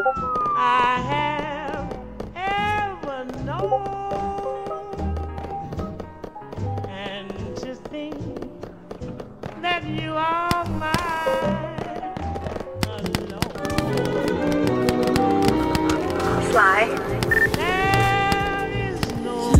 I have ever known. And to think that you are mine alone. Fly.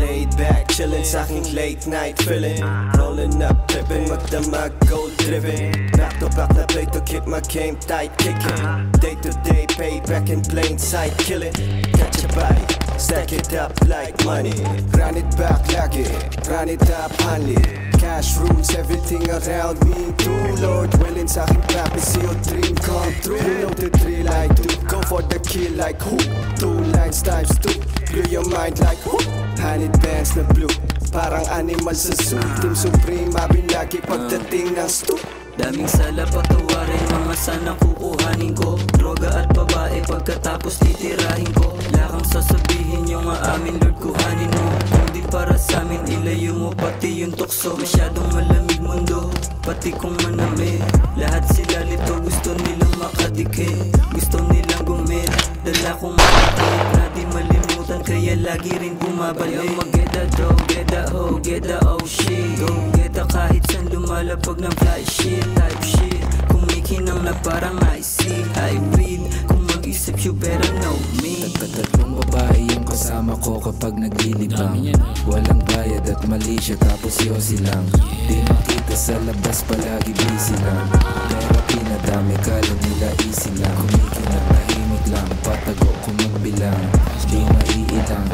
Laid back, chillin' sa aking late night feeling. Rolling up, trippin', magdamag, gold driven. Back to back na play to keep my game tight kicking. Day to day, payback in plain sight killing. Catch your body, stack it up like money. Run it back lagi, run it up honey. Cash rules everything around me too. Lord willing sa aking papi, see your dream come true. You know the drill I do, go for the kill like who. 2 lines times 2, blow your mind like who. Honey bands na blue, parang animal sa zoo. Team Supreme, mabin lagi pagdating ng stoop. Daming sala patawarin, mga sana kukuhanin ko. Droga at babae pagkatapos titirahin ko. Lakang sasabihin yung aamin Lord kuhanin mo. Kung di para samin ilayo mo pati yung tukso. Masyadong malamig mundo, pati kung manamit. Lahat sila lito gusto nilang makadikit. Gusto nilang gumit, dala kong makakit na di malimutan. Kaya lagi rin bumabalik. Kaya mag-geta dough, get the hoe, get the oh shit. Go get the kahit saan lumalapag ng fly shit. Type shit, kumikinang na parang I see hybrid. Kung mag-isip you better know me. Tatlong babae yung kasama ko kapag naglilibang. Walang bayad at mali siya tapos yosi lang. Di makita sa labas palagi busy lang. Pero pinadami kala nila easy lang. Kumikinang tahimik lang, patago kung magbilang. Di maiilang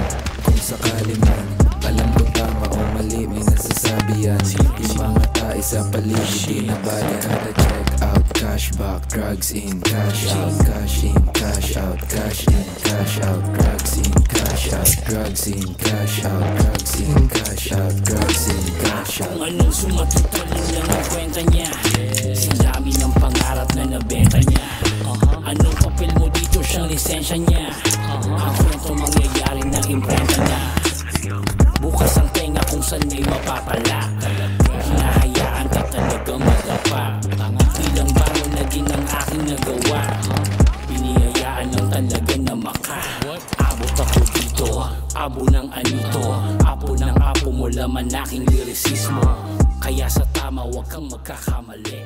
kung sakali man. Alam ko tama o mali, may nasasabi yan. Yung mga tae sa paligid, di na bali. Kada check out, cash back, drugs in, cash out. Cash in, cash out, cash in, cash out. Drugs in, cash out, drugs in, cash out. Drugs in, cash out, drugs in, cash out. Kung anong sumatutuloy lang ang kwenta niya. Sinabi ng pangarap na nabenta niya. Anong papel mo dito siyang lisensya niya. Ang kwento mangyayari na imprenta niya. Bukas ang tenga kung saan may mapapala. Hinahayaan ka talagang magapa. Ilang baron naging ang aking nagawa. Binihayaan lang talaga na maka. Abot ako dito, abo ng anito. Apo ng apo mo laman aking lirisismo. Kaya sa tama wag kang magkakamali.